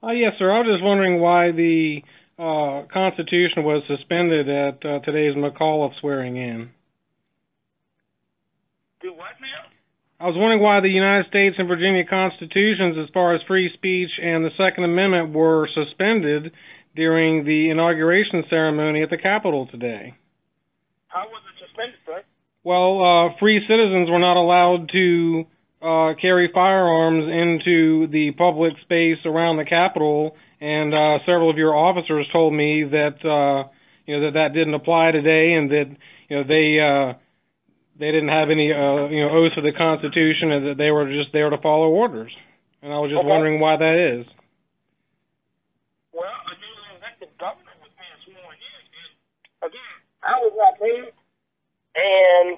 Yes, sir. I was just wondering why the Constitution was suspended at today's McAuliffe swearing in. Do what now? I was wondering why the United States and Virginia Constitutions, as far as free speech and the Second Amendment, were suspended during the inauguration ceremony at the Capitol today. How was it suspended, sir? Well, free citizens were not allowed to carry firearms into the public space around the Capitol, and several of your officers told me that that didn't apply today, and that they didn't have any oath of the Constitution, and that they were just there to follow orders. And I was just wondering why that is. Well, a newly elected governor was being sworn in, and again, I was not there, and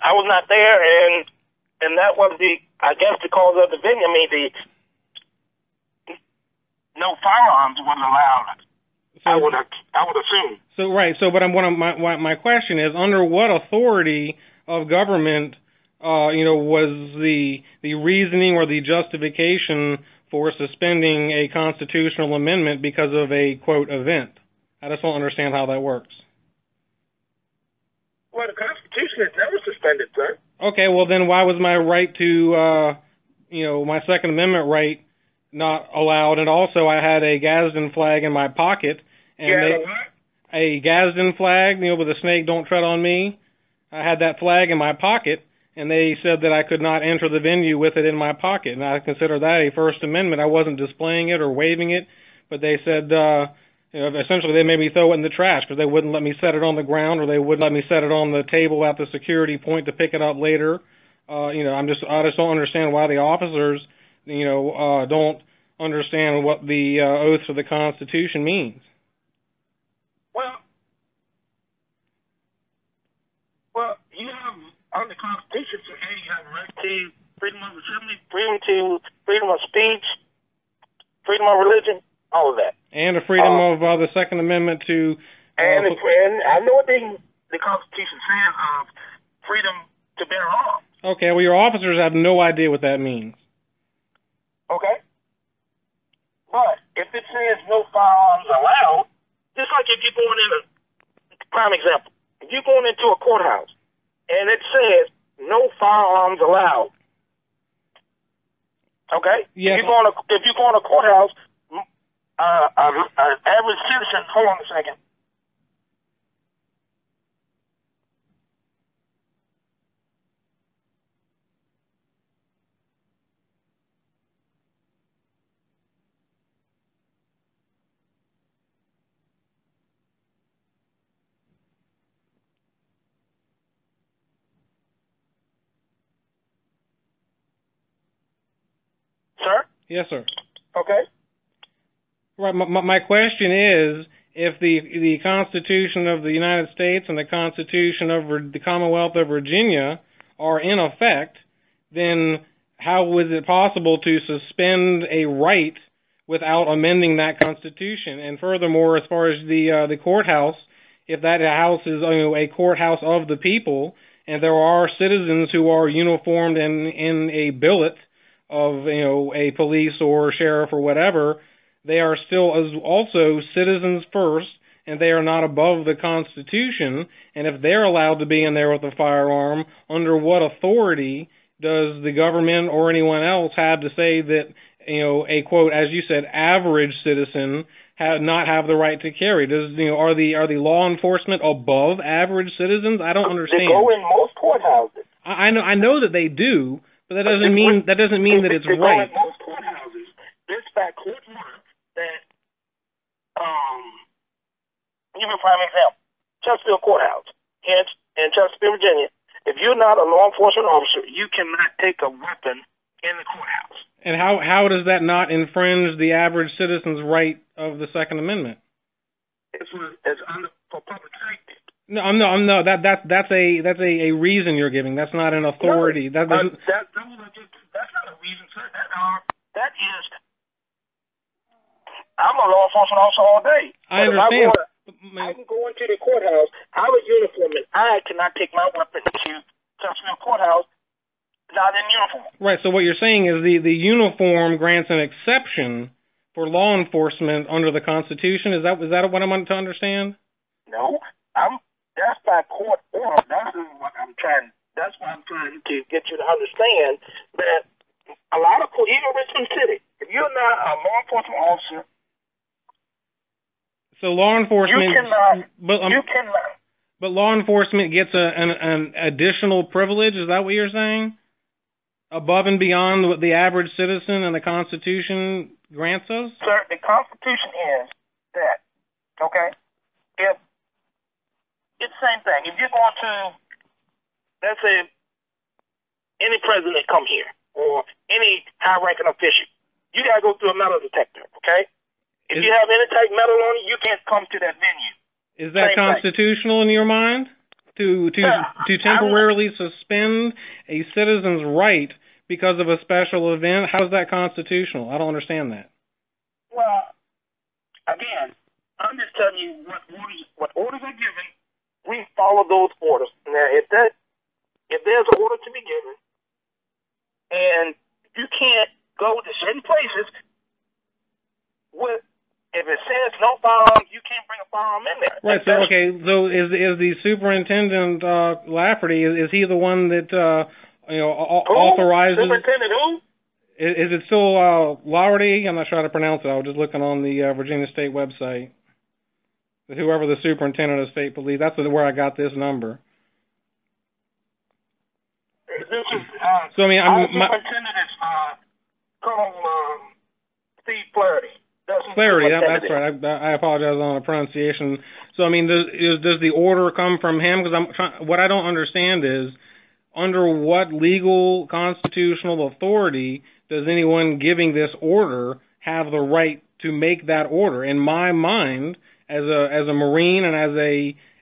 I was not there, and that was the cause of the venue. I mean, no firearms were allowed. So, I would assume. So right. So, but my question is, under what authority of government, was the reasoning or the justification for suspending a constitutional amendment because of a quote event? I just don't understand how that works. Well, the Constitution is never suspended, sir. Okay. Well, then why was my right to, my Second Amendment right not allowed? And also, I had a Gadsden flag in my pocket. And a Gadsden flag, with a snake don't tread on me. I had that flag in my pocket, and they said that I could not enter the venue with it in my pocket. And I consider that a First Amendment. I wasn't displaying it or waving it, but they said, essentially they made me throw it in the trash because they wouldn't let me set it on the ground, or they wouldn't let me set it on the table at the security point to pick it up later. I just don't understand why the officers, don't understand what the oaths of the Constitution means. Well, you have, on the Constitution, you have a right to freedom of assembly, freedom of speech, freedom of religion, all of that. And a freedom of the Second Amendment to... and I know what the Constitution says of freedom to bear arms. Okay, well, your officers have no idea what that means. Okay. But if it says no firearms allowed, just like if you're going in prime example, if you're going into a courthouse and it says no firearms allowed, okay? Yes. If you go in a courthouse, an average citizen, hold on a second. Sir? Yes, sir. Okay. Right. My question is, if the Constitution of the United States and the Constitution of the Commonwealth of Virginia are in effect, then how is it possible to suspend a right without amending that Constitution? And furthermore, as far as the courthouse, if that house is a courthouse of the people, and there are citizens who are uniformed in a billet of a police or sheriff or whatever, they are still also citizens first, and they are not above the Constitution. And if they're allowed to be in there with a firearm, under what authority does the government or anyone else have to say that a quote, as you said, average citizen not have the right to carry? Are the law enforcement above average citizens? I don't understand. They go in most courthouses. I know that they do. But that doesn't mean that it's right. Most courthouses, this fact court order that, even for example, Chesterfield Courthouse in Chesterfield, Virginia, if you're not a law enforcement officer, you cannot take a weapon in the courthouse. And how does that not infringe the average citizen's right of the Second Amendment? It's for public safety. No. That's a reason you're giving. That's not an authority. No, that's not a reason, sir. That is. I'm a law enforcement officer all day. I understand. I can go into the courthouse. I'm a uniform, and I cannot take my weapon to Chesterfield Courthouse not in uniform. Right. So what you're saying is the uniform grants an exception for law enforcement under the Constitution. Is that what I'm to understand? No, that's by court order. That's what I'm trying to get you to understand that a lot of even Richmond City, if you're not a law enforcement officer, so law enforcement you cannot. But law enforcement gets an additional privilege. Is that what you're saying? Above and beyond what the average citizen and the Constitution grants us? Sir, the Constitution is that, okay, if it's the same thing. If you're going to, let's say, any president come here or any high-ranking official, you got to go through a metal detector, okay? If you have any type of metal on you, you can't come to that venue. Is that constitutional in your mind? To temporarily suspend a citizen's right because of a special event? How is that constitutional? I don't understand that. Well, again, I'm just telling you what orders are given. We follow those orders. Now, if there's an order to be given, and you can't go to certain places if it says no firearms, you can't bring a firearm in there. Right. So So is the superintendent Lafferty? Is he the one that authorizes? Superintendent who? Is it still Laugherty? I'm not sure how to pronounce it. I was just looking on the Virginia State website. Whoever the superintendent of state police, that's where I got this number. This is, so our superintendent is Colonel Steve Flaherty. Flaherty, that's right. I apologize on the pronunciation. So, does the order come from him? Because what I don't understand is, under what legal constitutional authority does anyone giving this order have the right to make that order? In my mind, as a Marine and as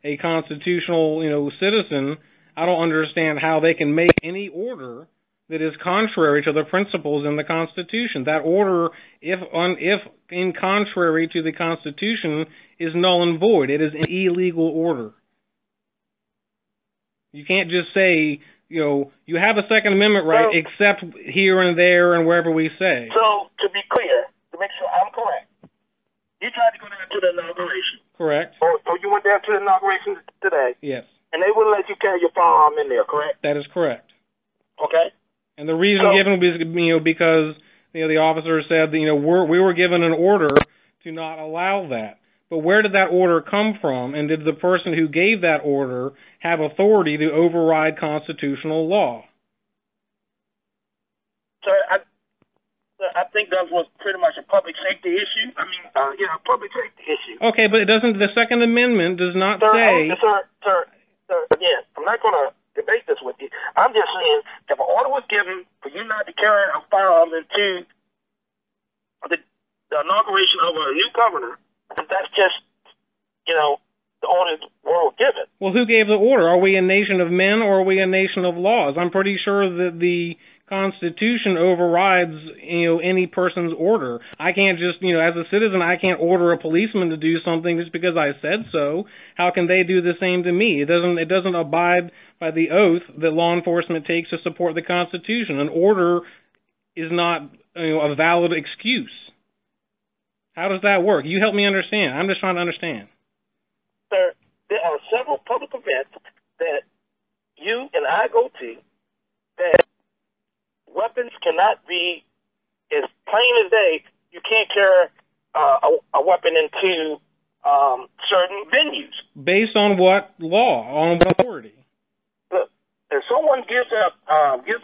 a constitutional citizen, I don't understand how they can make any order that is contrary to the principles in the Constitution. That order, if in contrary to the Constitution, is null and void. It is an illegal order. You can't just say, you have a Second Amendment right, except here and there and wherever we say. So, to be clear, to make sure I'm correct, you tried to go down to the inauguration. Correct. Or you went down to the inauguration today. Yes. And they wouldn't let you carry your firearm in there, correct? That is correct. Okay. And the reason given was because the officer said that we were given an order to not allow that. But where did that order come from? And did the person who gave that order have authority to override constitutional law? Sir, I think that was pretty much a public safety issue. A public safety issue. Okay, but it doesn't. The Second Amendment does not say. Sir. Again, I'm not going to debate this with you. I'm just saying, if an order was given for you not to carry a firearm into the inauguration of a new governor, that's just, the orders were given. Well, who gave the order? Are we a nation of men or are we a nation of laws? I'm pretty sure that the Constitution overrides, any person's order. I can't just, as a citizen, I can't order a policeman to do something just because I said so. How can they do the same to me? It doesn't abide by the oath that law enforcement takes to support the Constitution. An order is not, a valid excuse. How does that work? You help me understand. I'm just trying to understand. Sir, there are several public events that you and I go to that weapons cannot be, as plain as day, you can't carry a weapon into certain venues. Based on what law? On what authority? Look, if someone gives an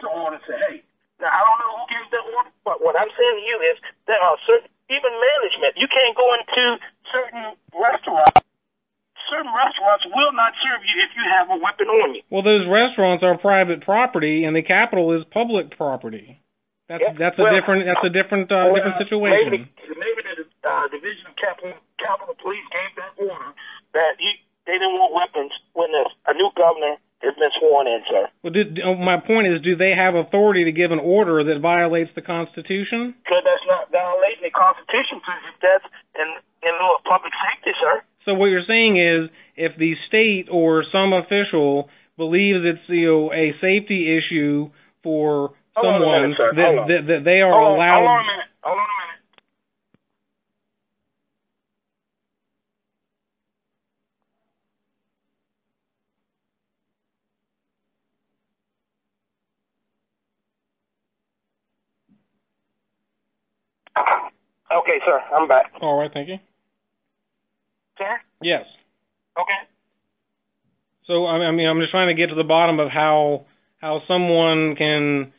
order to say, hey, now I don't know who gives that order, but what I'm saying to you is there are certain, even management, you can't go into certain restaurants. Certain restaurants will not serve you if you have a weapon on you. Well, those restaurants are private property, and the Capitol is public property. That's a different situation. Maybe the Division of Capitol Police gave that order that they didn't want weapons when a new governor has been sworn in, sir. Well, my point is, do they have authority to give an order that violates the Constitution? Because that's not violating the Constitution. That's in lieu of public safety, sir. So what you're saying is, if the state or some official believes it's a safety issue for Hold on a someone minute, sir. that they are allowed. Hold on a minute. Hold on a minute. Okay, sir. I'm back. All right, thank you. Sir? Yes. Okay. So I mean, I'm just trying to get to the bottom of how someone can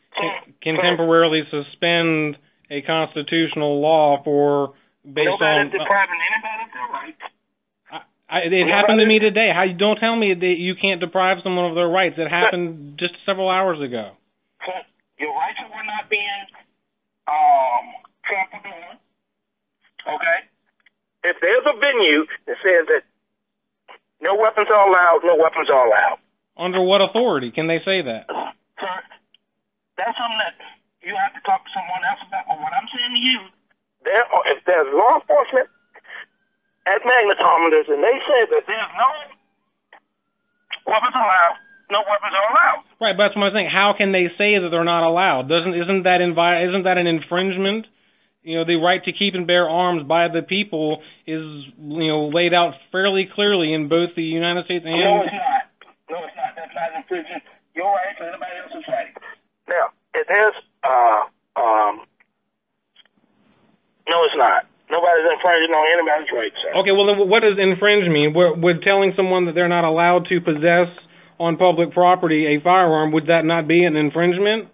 temporarily suspend a constitutional law for based on. Nobody's depriving anybody of their rights. It happened to me today. How don't tell me that you can't deprive someone of their rights? It happened just several hours ago. Your rights were not being trampled on. Okay. If there's a venue that says that no weapons are allowed, no weapons are allowed. Under what authority can they say that? Sir, that's something that you have to talk to someone else about. But what I'm saying to you, if there's law enforcement at magnetometers and they say that there's no weapons allowed, no weapons are allowed. Right, but that's what I'm saying. How can they say that they're not allowed? Isn't that an infringement? You know, the right to keep and bear arms by the people is, laid out fairly clearly in both the United States and... No, it's not. No, it's not. That's not an infringement. Your right and anybody else's right. Now, if there's, no, it's not. Nobody's infringing on anybody's rights, sir. Okay, well, then what does infringe mean? Would telling someone that they're not allowed to possess on public property a firearm, would that not be an infringement?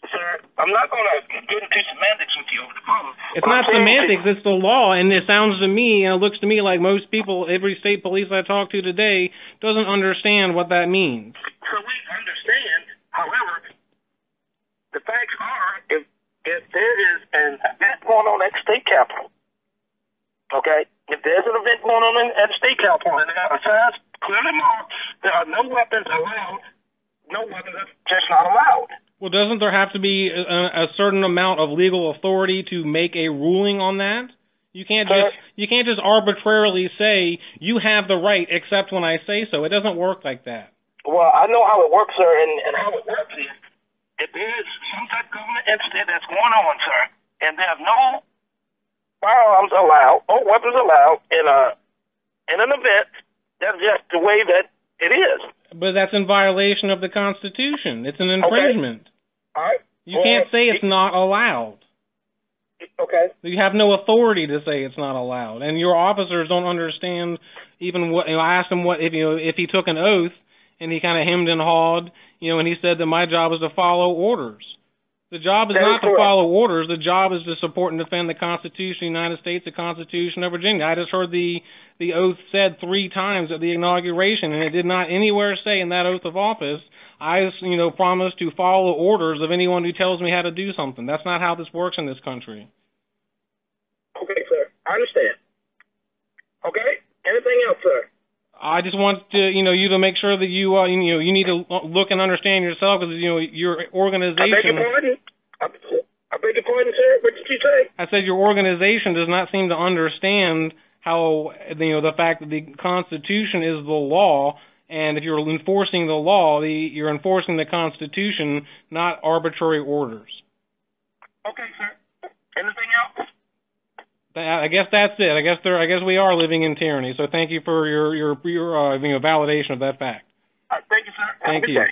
Sir, I'm not going to get into semantics with you over the phone. It's not semantics, it's the law, and it sounds to me, and it looks to me like most people, every state police I talk to today, doesn't understand what that means. So we understand, however, the facts are, if there is an event going on at the state capitol, okay, if there's an event going on at the state capitol, and they have a sign clearly marked, there are no weapons allowed, no weapons are just not allowed. Well, doesn't there have to be a certain amount of legal authority to make a ruling on that? You can't just arbitrarily say you have the right except when I say so. It doesn't work like that. Well, I know how it works, sir, and how it works is if there is some type of government incident that's going on, sir, and there's no firearms allowed or weapons allowed in an event, that's just the way that it is. But that's in violation of the Constitution. It's an infringement. Okay. All right. You can't say it's not allowed. Okay. You have no authority to say it's not allowed, and your officers don't understand even what. I asked him what if he took an oath, and he kind of hemmed and hawed, and he said that my job is to follow orders. The job is not to follow orders. The job is to support and defend the Constitution of the United States, the Constitution of Virginia. I just heard the oath said 3 times at the inauguration, and it did not anywhere say in that oath of office, I, promise to follow orders of anyone who tells me how to do something. That's not how this works in this country. Okay, sir. I understand. Okay? Anything else, sir? I just want to, you to make sure that you need to look and understand yourself because, your organization... I beg your pardon? I beg your pardon, sir? What did you say? I said your organization does not seem to understand how, the fact that the Constitution is the law, and if you're enforcing the law, you're enforcing the Constitution, not arbitrary orders. Okay, sir. Anything else? I guess that's it. I guess we are living in tyranny. So thank you for your validation of that fact. Thank you, sir. Thank you.